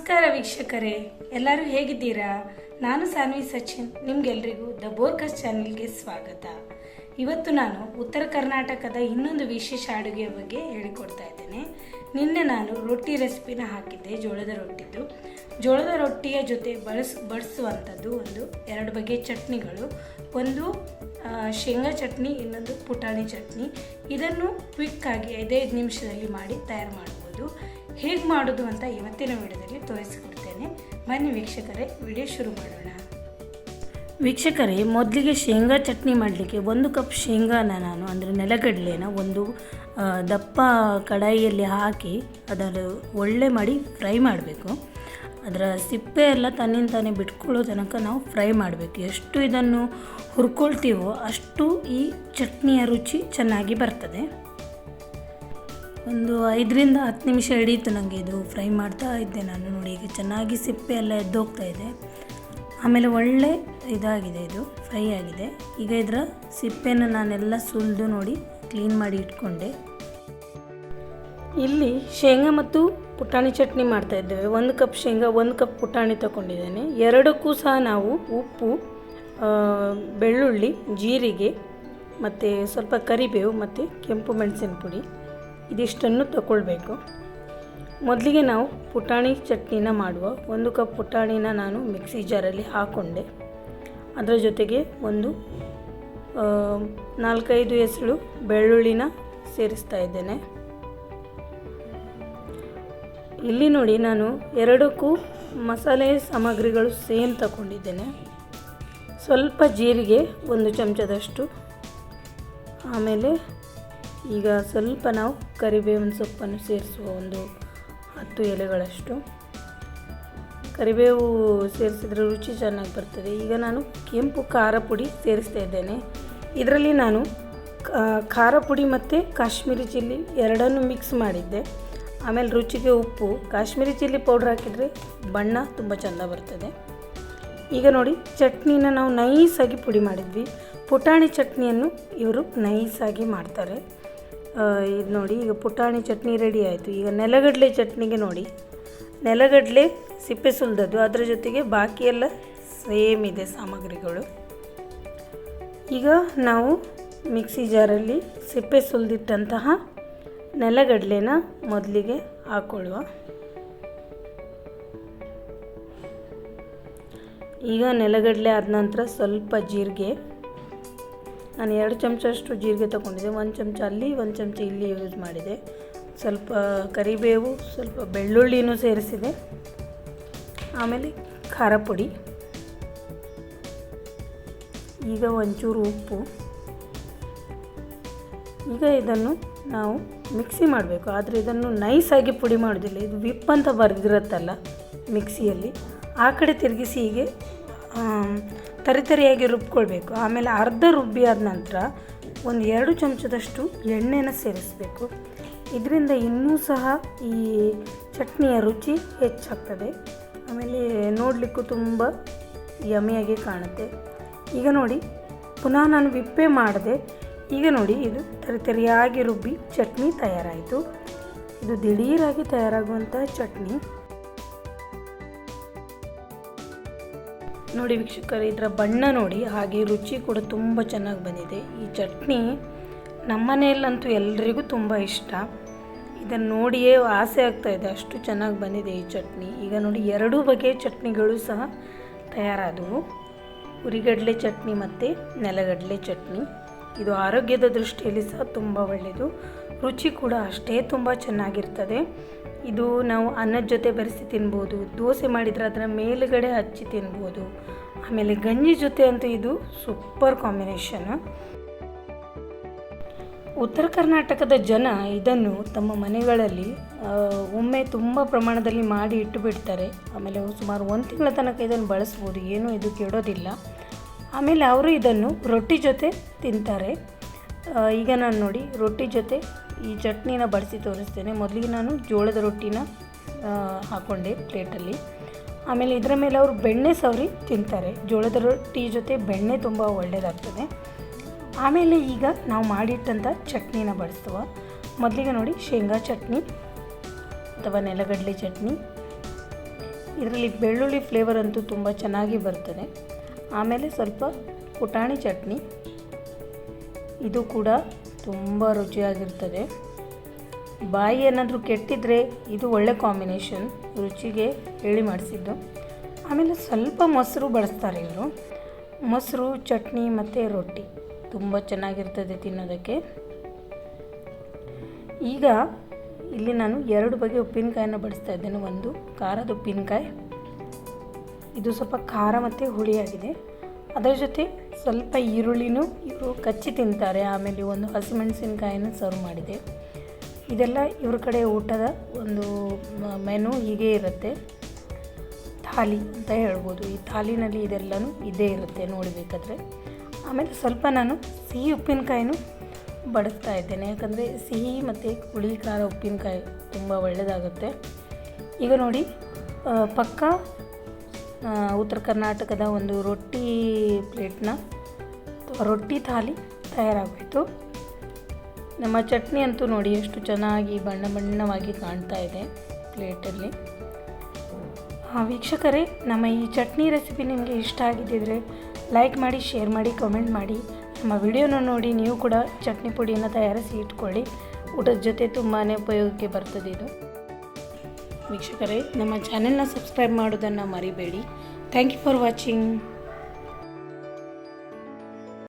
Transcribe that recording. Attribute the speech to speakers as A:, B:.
A: ನಮಸ್ಕಾರ ವೀಕ್ಷಕರೇ, ಎಲ್ಲರೂ ಹೇಗಿದ್ದೀರಾ? ನಾನು ಸಾನ್ವಿ ಸಚಿನ್. ನಿಮಗೆಲ್ಲರಿಗೂ ದ ಬೋರ್ಕರ್ಸ್ ಚಾನೆಲ್ಗೆ ಸ್ವಾಗತ. ಇವತ್ತು ನಾನು ಉತ್ತರ ಕರ್ನಾಟಕದ ಇನ್ನೊಂದು ವಿಶೇಷ ಅಡುಗೆಯ ಬಗ್ಗೆ ಹೇಳಿಕೊಡ್ತಾ ಇದ್ದೇನೆ. ನಿನ್ನೆ ನಾನು ರೊಟ್ಟಿ ರೆಸಿಪಿನ ಹಾಕಿದ್ದೆ, ಜೋಳದ ರೊಟ್ಟಿದ್ದು. ಜೋಳದ ರೊಟ್ಟಿಯ ಜೊತೆ ಬಳಸುವಂಥದ್ದು ಎರಡು ಬಗೆಯ ಚಟ್ನಿಗಳು. ಒಂದು ಶೇಂಗಾ ಚಟ್ನಿ, ಇನ್ನೊಂದು ಪುಟಾಣಿ ಚಟ್ನಿ. ಇದನ್ನು ಕ್ವಿಕ್ಕಾಗಿ 5 ನಿಮಿಷದಲ್ಲಿ ಮಾಡಿ ತಯಾರು ಮಾಡ್ಬೋದು. ಹೇಗೆ ಮಾಡೋದು ಅಂತ ಇವತ್ತಿನ ವಿಡಿಯೋದಲ್ಲಿ ತೋರಿಸಿಕೊಡ್ತೇನೆ. ಬನ್ನಿ ವೀಕ್ಷಕರೇ, ವಿಡಿಯೋ ಶುರು ಮಾಡೋಣ. ವೀಕ್ಷಕರೇ, ಮೊದಲಿಗೆ ಶೇಂಗಾ ಚಟ್ನಿ ಮಾಡಲಿಕ್ಕೆ 1 ಕಪ್ ಶೇಂಗಾನ ನಾನು ಅಂದರೆ ನೆಲಗಡಲೆನ ಒಂದು ದಪ್ಪ ಕಡಾಯಿಯಲ್ಲಿ ಹಾಕಿ ಅದನ್ನು ಒಳ್ಳೆ ಮಾಡಿ ಫ್ರೈ ಮಾಡಬೇಕು. ಅದರ ಸಿಪ್ಪೆ ಎಲ್ಲ ತನ್ನಿಂತಾನೆ ಬಿಟ್ಕೊಳ್ಳೋ ತನಕ ನಾವು ಫ್ರೈ ಮಾಡಬೇಕು. ಎಷ್ಟು ಇದನ್ನು ಹುರ್ಕೊಳ್ತೀವೋ ಅಷ್ಟು ಈ ಚಟ್ನಿಯ ರುಚಿ ಚೆನ್ನಾಗಿ ಬರ್ತದೆ. ಒಂದು 5ರಿಂದ 10 ನಿಮಿಷ ಹಿಡಿಯಿತು ನನಗೆ ಇದು ಫ್ರೈ ಮಾಡ್ತಾ ಇದ್ದೆ ನಾನು. ನೋಡಿ, ಈಗ ಚೆನ್ನಾಗಿ ಸಿಪ್ಪೆ ಎಲ್ಲ ಎದ್ದೋಗ್ತಾ ಇದೆ. ಆಮೇಲೆ ಒಳ್ಳೆ ಇದಾಗಿದೆ, ಇದು ಫ್ರೈ ಆಗಿದೆ. ಈಗ ಇದರ ಸಿಪ್ಪೆನ ನಾನೆಲ್ಲ ಸುಲಿದು ನೋಡಿ ಕ್ಲೀನ್ ಮಾಡಿ ಇಟ್ಕೊಂಡೆ. ಇಲ್ಲಿ ಶೇಂಗಾ ಮತ್ತು ಪುಟಾಣಿ ಚಟ್ನಿ ಮಾಡ್ತಾ ಇದ್ದೇವೆ. 1 ಕಪ್ ಶೇಂಗಾ, 1 ಕಪ್ ಪುಟಾಣಿ ತಗೊಂಡಿದ್ದೇನೆ. ಎರಡಕ್ಕೂ ಸಹ ನಾವು ಉಪ್ಪು, ಬೆಳ್ಳುಳ್ಳಿ, ಜೀರಿಗೆ ಮತ್ತು ಸ್ವಲ್ಪ ಕರಿಬೇವು ಮತ್ತು ಕೆಂಪು ಮೆಣಸಿನ ಪುಡಿ ಇದಿಷ್ಟನ್ನು ತಗೊಳ್ಬೇಕು. ಮೊದಲಿಗೆ ನಾವು ಪುಟಾಣಿ ಚಟ್ನಿನ ಮಾಡುವ. 1 ಕಪ್ ಪುಟಾಣಿನ ನಾನು ಮಿಕ್ಸಿ ಜಾರಲ್ಲಿ ಹಾಕ್ಕೊಂಡೆ. ಅದರ ಜೊತೆಗೆ ಒಂದು 4-5 ಎಸಳು ಬೆಳ್ಳುಳ್ಳಿನ ಸೇರಿಸ್ತಾ ಇದ್ದೇನೆ. ಇಲ್ಲಿ ನೋಡಿ, ನಾನು ಎರಡಕ್ಕೂ ಮಸಾಲೆ ಸಾಮಗ್ರಿಗಳು ಸೇಮ್ ತಗೊಂಡಿದ್ದೇನೆ. ಸ್ವಲ್ಪ ಜೀರಿಗೆ 1 ಚಮಚದಷ್ಟು. ಆಮೇಲೆ ಈಗ ಸ್ವಲ್ಪ ನಾವು ಕರಿಬೇವಿನ ಸೊಪ್ಪನ್ನು ಸೇರಿಸುವ, ಒಂದು 10 ಎಲೆಗಳಷ್ಟು. ಕರಿಬೇವು ಸೇರಿಸಿದ್ರೆ ರುಚಿ ಚೆನ್ನಾಗಿ ಬರ್ತದೆ. ಈಗ ನಾನು ಕೆಂಪು ಖಾರ ಪುಡಿ ಸೇರಿಸ್ತಾ ಇದ್ದೇನೆ. ಇದರಲ್ಲಿ ನಾನು ಖಾರ ಪುಡಿ ಮತ್ತು ಕಾಶ್ಮೀರಿ ಚಿಲ್ಲಿ ಎರಡನ್ನೂ ಮಿಕ್ಸ್ ಮಾಡಿದ್ದೆ. ಆಮೇಲೆ ರುಚಿಗೆ ಉಪ್ಪು. ಕಾಶ್ಮೀರಿ ಚಿಲ್ಲಿ ಪೌಡ್ರ್ ಹಾಕಿದರೆ ಬಣ್ಣ ತುಂಬ ಚೆಂದ ಬರ್ತದೆ. ಈಗ ನೋಡಿ, ಚಟ್ನಿನ ನಾವು ನೈಸಾಗಿ ಪುಡಿ ಮಾಡಿದ್ವಿ. ಪುಟಾಣಿ ಚಟ್ನಿಯನ್ನು ಇವರು ನೈಸಾಗಿ ಮಾಡ್ತಾರೆ. ಇದು ನೋಡಿ, ಈಗ ಪುಟಾಣಿ ಚಟ್ನಿ ರೆಡಿ ಆಯಿತು. ಈಗ ನೆಲಗಡಲೆ ಚಟ್ನಿಗೆ ನೋಡಿ, ನೆಲಗಡಲೆ ಸಿಪ್ಪೆ ಸುಲಿದದ್ದು, ಅದರ ಜೊತೆಗೆ ಬಾಕಿ ಎಲ್ಲ ಸೇಮ್ ಇದೆ ಸಾಮಗ್ರಿಗಳು. ಈಗ ನಾವು ಮಿಕ್ಸಿ ಜಾರಲ್ಲಿ ಸಿಪ್ಪೆ ಸುಲಿದಿಟ್ಟಂತಹ ನೆಲಗಡಲೆನ ಮೊದಲಿಗೆ ಹಾಕ್ಕೊಳ್ಳುವ. ಈಗ ನೆಲಗಡಲೆ ಆದ ನಂತರ ಸ್ವಲ್ಪ ಜೀರಿಗೆ, ನಾನು 2 ಚಮಚಷ್ಟು ಜೀರಿಗೆ ತೊಗೊಂಡಿದ್ದೆ. 1 ಚಮಚ ಅಲ್ಲಿ, 1 ಚಮಚ ಇಲ್ಲಿ ಯೂಸ್ ಮಾಡಿದೆ. ಸ್ವಲ್ಪ ಕರಿಬೇವು, ಸ್ವಲ್ಪ ಬೆಳ್ಳುಳ್ಳಿನೂ ಸೇರಿಸಿದೆ. ಆಮೇಲೆ ಖಾರ ಪುಡಿ, ಈಗ ಒಂಚೂರು ಉಪ್ಪು. ಈಗ ಇದನ್ನು ನಾವು ಮಿಕ್ಸಿ ಮಾಡಬೇಕು. ಆದರೆ ಇದನ್ನು ನೈಸಾಗಿ ಪುಡಿ ಮಾಡೋದಿಲ್ಲ. ಇದು ವಿಪ್ ಅಂತ ಬರೆದಿರುತ್ತಲ್ಲ ಮಿಕ್ಸಿಯಲ್ಲಿ, ಆ ಕಡೆ ತಿರುಗಿಸಿ ಹೀಗೆ ತರಿತರಿಯಾಗಿ ರುಬ್ಕೊಳ್ಬೇಕು. ಆಮೇಲೆ ಅರ್ಧ ರುಬ್ಬಿ ಆದ ನಂತರ ಒಂದು 2 ಚಮಚದಷ್ಟು ಎಣ್ಣೆನ ಸೇರಿಸಬೇಕು. ಇದರಿಂದ ಇನ್ನೂ ಸಹ ಈ ಚಟ್ನಿಯ ರುಚಿ ಹೆಚ್ಚಾಗ್ತದೆ. ಆಮೇಲೆ ನೋಡಲಿಕ್ಕೂ ತುಂಬ ಯಮಿಯಾಗಿ ಕಾಣುತ್ತೆ. ಈಗ ನೋಡಿ, ಪುನಃ ನಾನು ವಿಪ್ಪೆ ಮಾಡಿದೆ. ಈಗ ನೋಡಿ, ಇದು ತರಿತರಿಯಾಗಿ ರುಬ್ಬಿ ಚಟ್ನಿ ತಯಾರಾಯಿತು. ಇದು ದಿಢೀರಾಗಿ ತಯಾರಾಗುವಂಥ ಚಟ್ನಿ. ನೋಡಿ ವೀಕ್ಷಕರೇ, ಇದರ ಬಣ್ಣ ನೋಡಿ, ಹಾಗೆ ರುಚಿ ಕೂಡ ತುಂಬ ಚೆನ್ನಾಗಿ ಬಂದಿದೆ. ಈ ಚಟ್ನಿ ನಮ್ಮ ಮನೆಯಲ್ಲಂತೂ ಎಲ್ರಿಗೂ ತುಂಬ ಇಷ್ಟ. ಇದನ್ನು ನೋಡಿಯೇ ಆಸೆ ಆಗ್ತಾಯಿದೆ, ಅಷ್ಟು ಚೆನ್ನಾಗಿ ಬಂದಿದೆ ಈ ಚಟ್ನಿ. ಈಗ ನೋಡಿ, 2 ಬಗೆಯ ಚಟ್ನಿಗಳು ಸಹ ತಯಾರಾದವು. ಹುರಿಗಡಲೆ ಚಟ್ನಿ ಮತ್ತು ನೆಲಗಡಲೆ ಚಟ್ನಿ. ಇದು ಆರೋಗ್ಯದ ದೃಷ್ಟಿಯಲ್ಲಿ ಸಹ ತುಂಬ ಒಳ್ಳೆಯದು. ರುಚಿ ಕೂಡ ಅಷ್ಟೇ ತುಂಬ ಚೆನ್ನಾಗಿರ್ತದೆ. ಇದು ನಾವು ಅನ್ನದ ಜೊತೆ ಬೆರೆಸಿ ತಿನ್ಬೋದು. ದೋಸೆ ಮಾಡಿದರೆ ಅದರ ಮೇಲುಗಡೆ ಹಚ್ಚಿ ತಿನ್ಬೋದು. ಆಮೇಲೆ ಗಂಜಿ ಜೊತೆ ಅಂತೂ ಇದು ಸೂಪರ್ ಕಾಂಬಿನೇಷನ್. ಉತ್ತರ ಕರ್ನಾಟಕದ ಜನ ಇದನ್ನು ತಮ್ಮ ಮನೆಗಳಲ್ಲಿ ಒಮ್ಮೆ ತುಂಬ ಪ್ರಮಾಣದಲ್ಲಿ ಮಾಡಿ ಇಟ್ಟು ಬಿಡ್ತಾರೆ. ಆಮೇಲೆ ಸುಮಾರು 1 ತಿಂಗಳ ತನಕ ಇದನ್ನು ಬಳಸ್ಬೋದು, ಏನೂ ಇದು ಕೆಡೋದಿಲ್ಲ. ಆಮೇಲೆ ಅವರು ಇದನ್ನು ರೊಟ್ಟಿ ಜೊತೆ ತಿಂತಾರೆ. ಈಗ ನಾನು ನೋಡಿ, ರೊಟ್ಟಿ ಜೊತೆ ಈ ಚಟ್ನಿನ ಬಳಸಿ ತೋರಿಸ್ತೇನೆ. ಮೊದಲಿಗೆ ನಾನು ಜೋಳದ ರೊಟ್ಟಿನ ಹಾಕ್ಕೊಂಡೆ ಪ್ಲೇಟಲ್ಲಿ. ಆಮೇಲೆ ಇದರ ಮೇಲೆ ಅವರು ಬೆಣ್ಣೆ ಸವರಿ ತಿಂತಾರೆ. ಜೋಳದ ರೊಟ್ಟಿ ಜೊತೆ ಬೆಣ್ಣೆ ತುಂಬ ಒಳ್ಳೆಯದಾಗ್ತದೆ. ಆಮೇಲೆ ಈಗ ನಾವು ಮಾಡಿಟ್ಟಂಥ ಚಟ್ನಿನ ಬಳಸುವ. ಮೊದಲಿಗೆ ನೋಡಿ, ಶೇಂಗಾ ಚಟ್ನಿ ಅಥವಾ ನೆಲಗಡಲೆ ಚಟ್ನಿ. ಇದರಲ್ಲಿ ಬೆಳ್ಳುಳ್ಳಿ ಫ್ಲೇವರ್ ಅಂತೂ ತುಂಬ ಚೆನ್ನಾಗಿ ಬರ್ತದೆ. ಆಮೇಲೆ ಸ್ವಲ್ಪ ಪುಟಾಣಿ ಚಟ್ನಿ, ಇದು ಕೂಡ ತುಂಬ ರುಚಿಯಾಗಿರ್ತದೆ. ಬಾಯಿ ಏನಾದರೂ ಕೆಟ್ಟಿದ್ರೆ ಇದು ಒಳ್ಳೆ ಕಾಂಬಿನೇಷನ್, ರುಚಿಗೆ ಹೇಳಿ ಮಾಡಿಸಿದ್ದು. ಆಮೇಲೆ ಸ್ವಲ್ಪ ಮೊಸರು ಬಳಸ್ತಾರೆ ಇವರು. ಮೊಸರು, ಚಟ್ನಿ ಮತ್ತು ರೊಟ್ಟಿ ತುಂಬ ಚೆನ್ನಾಗಿರ್ತದೆ ತಿನ್ನೋದಕ್ಕೆ. ಈಗ ಇಲ್ಲಿ ನಾನು 2 ಬಗೆಯ ಉಪ್ಪಿನಕಾಯನ್ನು ಬಳಸ್ತಾ ಇದ್ದೇನೆ. ಒಂದು ಖಾರದ ಉಪ್ಪಿನಕಾಯಿ, ಇದು ಸ್ವಲ್ಪ ಖಾರ ಮತ್ತು ಹುಳಿಯಾಗಿದೆ. ಅದರ ಜೊತೆ ಸ್ವಲ್ಪ ಈರುಳ್ಳಿನೂ ಇವರು ಕಚ್ಚಿ ತಿಂತಾರೆ. ಆಮೇಲೆ ಒಂದು ಹಸಿಮೆಣಸಿನಕಾಯನ್ನು ಸರ್ವ್ ಮಾಡಿದೆ. ಇದೆಲ್ಲ ಇವ್ರ ಕಡೆ ಊಟದ ಒಂದು ಮೆನು ಹೀಗೆ ಇರುತ್ತೆ, ಥಾಲಿ ಅಂತ ಹೇಳ್ಬೋದು. ಈ ಥಾಲಿನಲ್ಲಿ ಇದೆಲ್ಲನೂ ಇದೇ ಇರುತ್ತೆ ನೋಡಬೇಕಾದ್ರೆ. ಆಮೇಲೆ ಸ್ವಲ್ಪ ನಾನು ಸಿಹಿ ಉಪ್ಪಿನಕಾಯಿನೂ ಬಳಸ್ತಾ ಇದ್ದೇನೆ, ಯಾಕಂದರೆ ಸಿಹಿ ಮತ್ತು ಹುಳಿ ಖಾರ ಉಪ್ಪಿನಕಾಯಿ ತುಂಬ ಒಳ್ಳೆಯದಾಗುತ್ತೆ. ಈಗ ನೋಡಿ, ಪಕ್ಕ ಉತ್ತರ ಕರ್ನಾಟಕದ ಒಂದು ರೊಟ್ಟಿ ಪ್ಲೇಟ್ನ ರೊಟ್ಟಿ ಥಾಲಿ ತಯಾರಾಗೋಯಿತು. ನಮ್ಮ ಚಟ್ನಿ ಅಂತೂ ನೋಡಿ ಎಷ್ಟು ಚೆನ್ನಾಗಿ ಬಣ್ಣ ಬಣ್ಣವಾಗಿ ಕಾಣ್ತಾ ಇದೆ ಪ್ಲೇಟಲ್ಲಿ. ವೀಕ್ಷಕರೇ, ನಮ್ಮ ಈ ಚಟ್ನಿ ರೆಸಿಪಿ ನಿಮಗೆ ಇಷ್ಟ ಆಗಿದ್ದಿದ್ರೆ ಲೈಕ್ ಮಾಡಿ, ಶೇರ್ ಮಾಡಿ, ಕಮೆಂಟ್ ಮಾಡಿ. ನಮ್ಮ ವಿಡಿಯೋನ ನೋಡಿ ನೀವು ಕೂಡ ಚಟ್ನಿ ಪುಡಿಯನ್ನು ತಯಾರಿಸಿ ಇಟ್ಕೊಳ್ಳಿ. ಊಟದ ಜೊತೆ ತುಂಬಾ ಉಪಯೋಗಕ್ಕೆ ಬರ್ತದೆ ಇದು. ವೀಕ್ಷಕರೇ, ನಮ್ಮ ಚಾನೆಲ್ನ ಸಬ್ಸ್ಕ್ರೈಬ್ ಮಾಡೋದನ್ನು ಮರಿಬೇಡಿ. Thank you for watching.